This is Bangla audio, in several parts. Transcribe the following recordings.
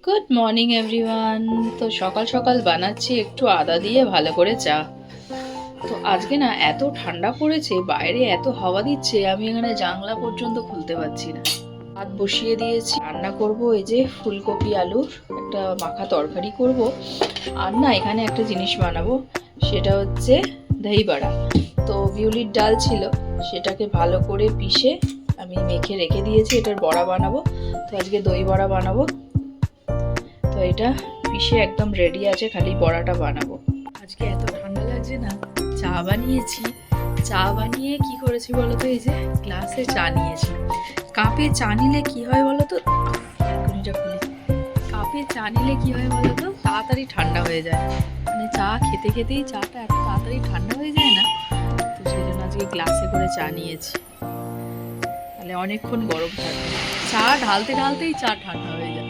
Good morning everyone. তো সকাল সকাল বানাচ্ছি একটু আদা দিয়ে ভালো করে চা। তো আজকে না এত ঠান্ডা পড়েছে, বাইরে এত হাওয়া দিচ্ছে, আমি এখানে জানলা পর্যন্ত খুলতে পারছি না। ভাত বসিয়ে দিয়েছি, রান্না করব এই যে ফুলকপি আলুর একটা মাখা তরকারি করব। আর না এখানে একটা জিনিস বানাবো, সেটা হচ্ছে দই বড়া। তো বিউলির ডাল ছিল, সেটাকে ভালো করে পিষে আমি মেখে রেখে দিয়েছি, এটার বড়া বানাবো। তো আজকে দই বড়া বানাবো। তো এটা পিষে একদম রেডি আছে, খালি বড়াটা বানাবো। আজকে এত ঠান্ডা লাগছে না, চা বানিয়েছি। চা বানিয়ে কি করেছি বলো তো, এই যে গ্লাসে চা নিয়েছি। কাপে চা নিলে কি হয় বলো তো, কাপে চা নিলে কি হয় বলো তো, তাড়াতাড়ি ঠান্ডা হয়ে যায়। মানে চা খেতে খেতেই চাটা এত তাড়াতাড়ি ঠান্ডা হয়ে যায় না। তো সেই জন্য আজকে গ্লাসে করে চা নিয়েছি, তাহলে অনেকক্ষণ গরম থাকবে। চা ঢালতে ঢালতেই চা ঠান্ডা হয়ে যায়।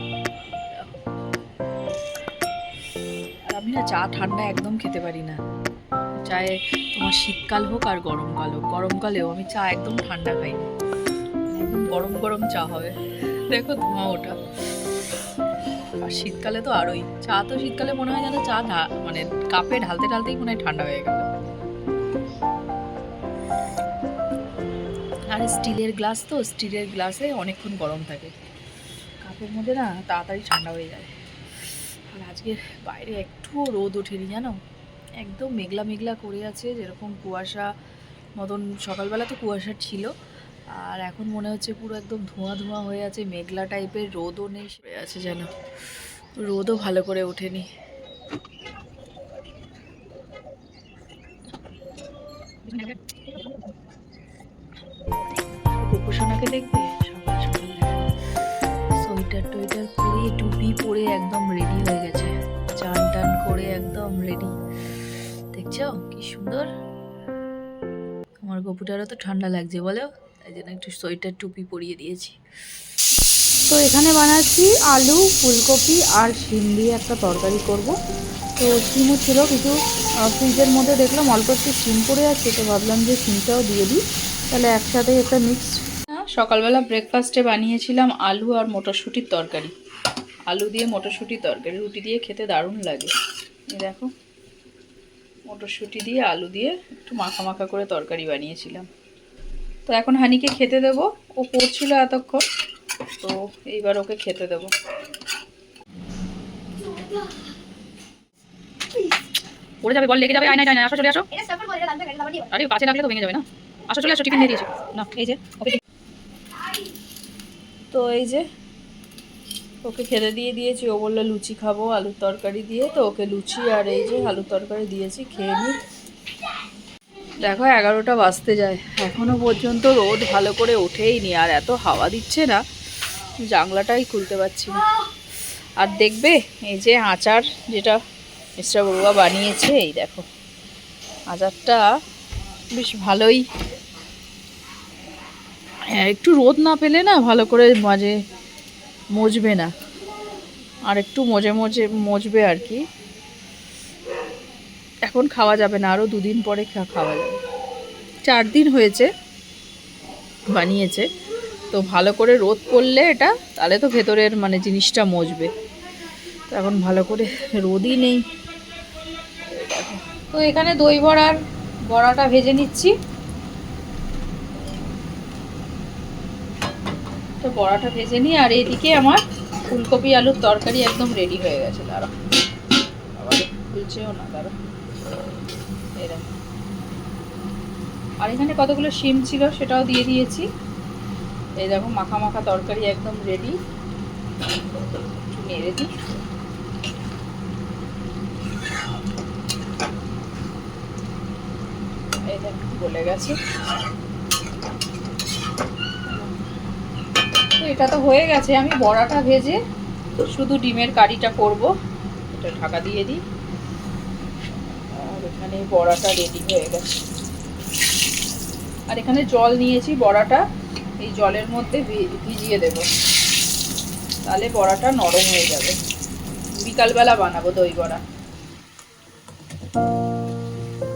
আর আমি না চা ঠান্ডা একদম খেতে পারি না। চায়ে তোমার শীতকাল হোক আর গরমকাল হোক, গরমকালেও আমি চা একদম ঠান্ডা খাই না, একদম গরম গরম চা হবে। দেখো ধোঁয়া ওঠা। আর শীতকালে তো আরোই, চা তো শীতকালে মনে হয় যেন চা মানে কাপে ঢালতে ঢালতেই মনে হয় ঠান্ডা হয়ে গেল। আর স্টিলের গ্লাস, তো স্টিলের গ্লাসে অনেকক্ষণ গরম থাকে, কাপের মধ্যে না তাড়াতাড়ি ঠান্ডা হয়ে যায়। আর আজকে বাইরে একটুও রোদ ওঠেনি জানো, একদম মেঘলা মেঘলা করে আছে, যেরকম কুয়াশা মতন। সকালবেলা তো কুয়াশা ছিল, আর এখন মনে হচ্ছে পুরো একদম ধোঁয়া ধোঁয়া হয়ে আছে, মেঘলা টাইপের, রোদও নেই, হয়ে আছে যেন, রোদও ভালো করে ওঠেনি। গোপোষণাকে দেখবে সকাল সকাল, সোয়েটার টোয়েটার পরে টুপি পরে একদম রেডি হয়ে গেছে, চান টান করে একদম রেডি। দেখছো কি সুন্দর, আমার গপুটারও তো ঠান্ডা লাগছে বলো, তাই জন্য একটু সোয়েটার টুপি পরিয়ে দিয়েছি। তো এখানে বানাচ্ছি আলু, ফুলকপি আর শিম দিয়ে একটা তরকারি করব। তো শিমও ছিল কিছু ফ্রিজের মধ্যে, দেখলাম অল্প একটু শিম পড়ে আছে, তো ভাবলাম যে শিমটাও দিয়ে দিই, তাহলে একসাথে একটা মিক্সড। সকালবেলা ব্রেকফাস্টে বানিয়েছিলাম আলু আর মটরশুঁটির তরকারি। আলু দিয়ে মটরশুঁটির তরকারি রুটি দিয়ে খেতে দারুণ লাগে। এই দেখো, মটরশুঁটি দিয়ে আলু দিয়ে একটু মাখা মাখা করে তরকারি বানিয়েছিলাম। তো এখন হানিকে খেতে দেব, ও পড়ছিল এতক্ষণ, তো এইবার ওকে খেতে দেব। পড়ে যাবে, বল লেগে যাবে, আয় না আসো, চলে আসো। আরে কাছে লাগলে তো ভেঙে যাবে না, আসো চলে আসো, টিফিন দিয়ে দিয়েছি না, এই যে ওকে। তো এই যে ওকে খেতে দিয়ে দিয়েছি, ও বললো লুচি খাবো আলুর তরকারি দিয়ে, তো ওকে লুচি আর এই যে আলুর তরকারি দিয়েছি, খেয়ে নিই। দেখো 11টা বাজতে যায়, এখনো পর্যন্ত রোদ ভালো করে ওঠেই নি, আর এত হাওয়া দিচ্ছে না, জানলাটাই খুলতে পারছি না। আর দেখবে এই যে আচার যেটা মিস্টার বড়ুয়া বানিয়েছে, এই দেখো আচারটা বেশ ভালোই। হ্যাঁ, একটু রোদ না পেলে না ভালো করে মাঝে মজবে না, আর একটু মজবে আর কি। এখন খাওয়া যাবে না, আরও 2 দিন পরে খাওয়া যাবে। 4 দিন হয়েছে বানিয়েছে, তো ভালো করে রোদ পড়লে এটা, তাহলে তো ভেতরের মানে জিনিসটা মজবে। তো এখন ভালো করে রোদই নেই। তো এখানে দই বড়ার বড়াটা ভেজে নিচ্ছি। তো বড়াটা ভেজে নিই, আর এইদিকে আমার ফুলকপি আলুর তরকারি একদম রেডি হয়ে গেছে। দাঁড়া, আবার খুলছেও না, দাঁড়া। এরকম, আর এখানে কতগুলো শিম ছিল সেটাও দিয়ে দিয়েছি। এই দেখো মাখা মাখা তরকারি একদম রেডি। নেড়ে দিই। এই দেখো গলে গেছে। তো এটা তো হয়ে গেছে, আমি বড়াটা ভেজে শুধু ডিমের কারিটা করব। এটা ঢাকা দিয়ে দিই, আর এখানে বড়াটা রেডি হয়ে গেছে। আর এখানে জল নিয়েছি, বড়াটা এই জলের মধ্যে ভিজিয়ে দেব, তাহলে বড়াটা নরম হয়ে যাবে। বিকালবেলা বানাবো দই বড়া।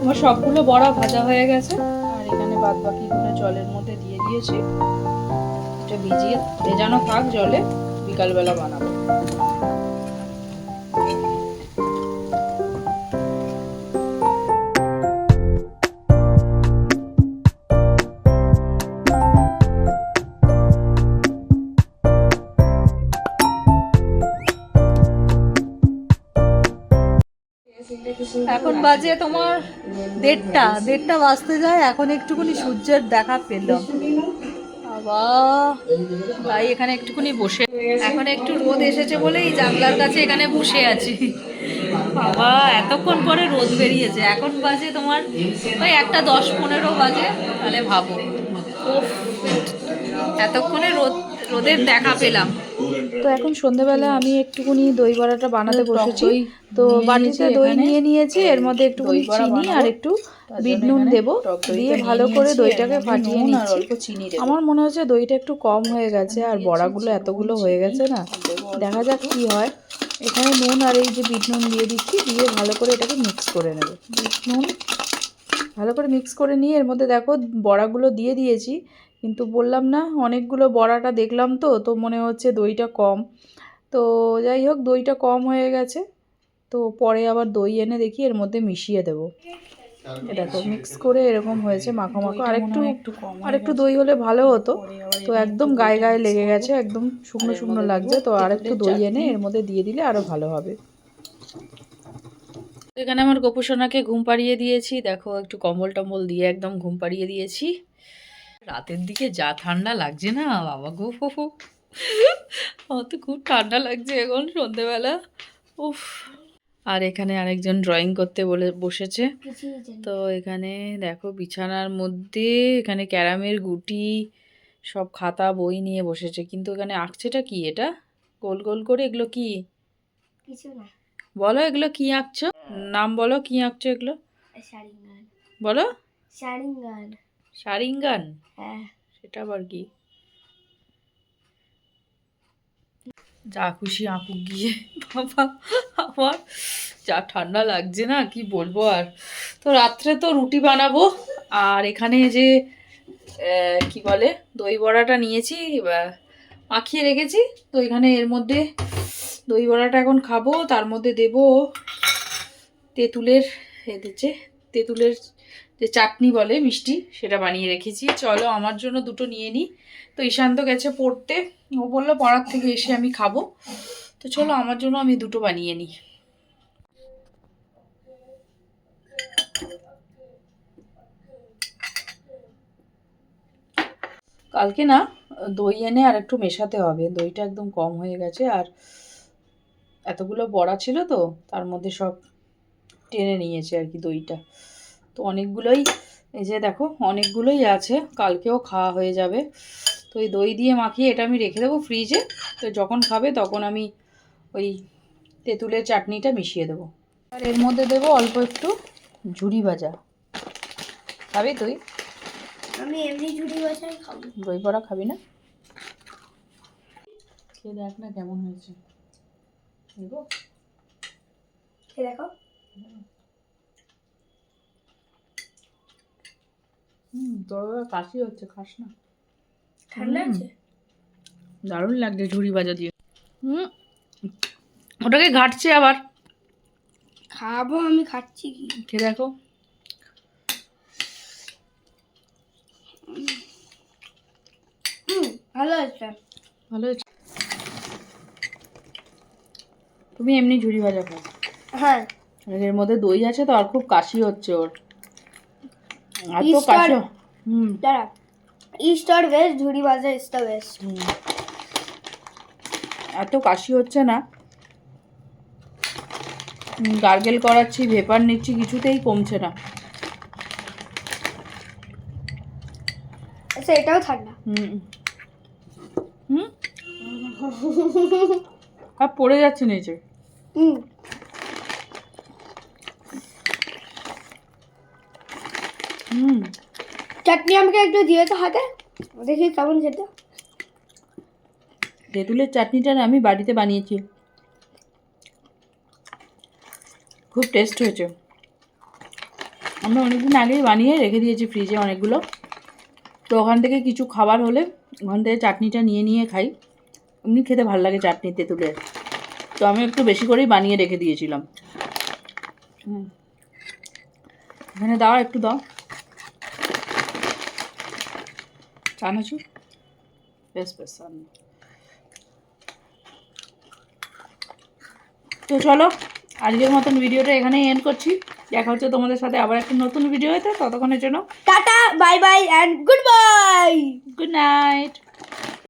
আমার সবগুলো বড়া ভাজা হয়ে গেছে, আর এখানে বাদ বাকিগুলো জলের মধ্যে দিয়ে দিয়েছি। এটা ভেজানো থাক জলে, বিকালবেলা বানাবো। এখন বাজে তোমার 1:30 বাজতে যায়। এখন একটুখানি সূর্যের দেখা পেলাম। তাই এখানে একটুখানি বসে, এখন একটু রোদ এসেছে বলে এই জানলার কাছে এখানে বসে আছি। বাবা এতক্ষণ পরে রোদ বেরিয়েছে। এখন বাজে তোমার ওই 1:10-15 বাজে। তাহলে ভাবো এতক্ষণে রোদের দেখা পেলাম। তো এখন সন্ধেবেলা আমি একটুখানি দই বড়াটা বানাতে বসেছি। তো বাটিতে দই নিয়ে নিয়েছি, এর মধ্যে একটুখানি চিনি আর একটু বিট নুন দেবো, দিয়ে ভালো করে দইটাকে ফাটিয়ে নিচ্ছি। আমার মনে হচ্ছে দইটা একটু কম হয়ে গেছে, আর বড়াগুলো এতগুলো হয়ে গেছে না, দেখা যাক কি হয়। এখানে নুন আর এই যে বিট নুন দিয়ে দিচ্ছি, দিয়ে ভালো করে এটাকে মিক্স করে নেব। বিট নুন ভালো করে মিক্স করে নিয়ে এর মধ্যে দেখো বড়াগুলো দিয়ে দিয়েছি, কিন্তু বললাম না অনেকগুলো বড়াটা দেখলাম তো মনে হচ্ছে দইটা কম। তো যাই হোক, দইটা কম হয়ে গেছে। তো পরে আবার দই এনে দেখি এর মধ্যে মিশিয়ে দেবো। দেখো মিক্স করে এরকম হয়েছে মাখো মাখো। আরেকটু দই হলে ভালো হতো, তো একদম গায়ে গায়ে লেগে গেছে, একদম শুকনো শুকনো লাগছে। তো আরেকটু দই এনে এর মধ্যে দিয়ে দিলে আরও ভালো হবে। এখানে আমার গোপুসোনাকে ঘুম পাড়িয়ে দিয়েছি, দেখো একটু কম্বল টম্বল দিয়ে একদম ঘুম পাড়িয়ে দিয়েছি। রাতের দিকে যা ঠান্ডা লাগছে না বাবা গো, আমার তো খুব ঠান্ডা লাগছে এখন সন্ধেবেলা। উফ। আর এখানে আরেকজন ড্রয়িং করতে বসেছে। তো এখানে দেখো বিছানার মধ্যে এখানে ক্যারামের গুটি সব খাতা বই নিয়ে বসেছে, কিন্তু এখানে আঁকছেটা কি? এটা গোল গোল করে এগুলো কি? কিছু না। বলো এগুলো কি আঁকছো? নাম বলো, কি আঁকছো এগুলো? শারিঙ্গান। বলো। শারিঙ্গান। শারিঙ্গান? হ্যাঁ। সেটা আবার কি? যা খুশি আঁকুক গিয়ে। বাবা আমার যা ঠান্ডা লাগছে না কি বলবো আর। তো রাত্রে তো রুটি বানাবো। আর এখানে যে কি বলে দই বড়াটা নিয়েছি, মাখিয়ে রেখেছি। তো এখানে এর মধ্যে দই বড়াটা এখন খাবো, তার মধ্যে দেব তেঁতুলের তেঁতুলের যে চাটনি বলে মিষ্টি, সেটা বানিয়ে রেখেছি। চলো আমার জন্য দুটো নিয়ে নিই। তো ঈশান্ত গেছে পড়তে, ও বললো পড়ার থেকে এসে আমি খাবো। তো চলো আমার জন্য আমি দুটো বানিয়ে নিই। কালকে না দই এনে আর একটু মেশাতে হবে, দইটা একদম কম হয়ে গেছে। আর এতগুলো বড়া ছিল তো তার মধ্যে সব টেনে নিয়েছে আর কি দইটা। তো অনেকগুলোই, এই যে দেখো অনেকগুলোই আছে, কালকেও খাওয়া হয়ে যাবে। তো এই দই দিয়ে মাখিয়ে এটা আমি রেখে দেবো ফ্রিজে। তো যখন খাবে তখন আমি ওই তেঁতুলের চাটনিটা মিশিয়ে দেবো। আর এর মধ্যে দেবো অল্প একটু ঝুরি ভাজা। খাবি তুই? আমি এমনি ঝুড়ি ভাজাই খাবো। দই বড়া খাবি না? খেয়ে দেখ না কেমন হয়েছে। দেখো তোর কাশি হচ্ছে, খাস না? ঠান্ডা আছে? দারুণ লাগছে ঝুড়ি ভাজা দিয়ে। ওটাকে ঘাটছে আবার। খাবো, আমি খাচ্ছি কি। খেয়ে দেখো। ভালো আছে। ভালো হয়েছে। তুমি এমনি ঝুড়ি ভাজা খাও। হ্যাঁ। এর মধ্যে দই আছে তো আর খুব কাশি হচ্ছে ওর। আর তো কাশি। দাঁড়া, ইস্ট আর ওয়েস্ট, ঝুড়ি ভাজা ইজ দ্য বেস্ট। এত কাশি হচ্ছে না, গার্গেল করাচ্ছি, ভেপার নিচ্ছি, কিছুতেই কমছে না। আচ্ছা এটাও ঠান্ডা। আর পড়ে যাচ্ছে নিচে। চাটনি আমাকে একটু দিয়ে তো হাতে, দেখি কেমন খেতে। তেঁতুলের চাটনিটা না আমি বাড়িতে বানিয়েছি, খুব টেস্ট হয়েছে। আমরা অনেকদিন আগেই বানিয়ে রেখে দিয়েছি ফ্রিজে অনেকগুলো। তো ওখান থেকে কিছু খাবার হলে ওখান থেকে চাটনিটা নিয়ে নিয়ে খাই। এমনি খেতে ভালো লাগে চাটনি তেঁতুলের। তো আমি একটু বেশি করেই বানিয়ে রেখে দিয়েছিলাম। এখানে দাও, একটু দাও চানাচুর। বেশ বেশ। তো চলো আজকের মতন ভিডিওটা এখানেই এন্ড করছি। দেখা হচ্ছে তোমাদের সাথে আবার একটা নতুন ভিডিওতে, ততক্ষণের জন্য tata bye bye and good bye. Good night.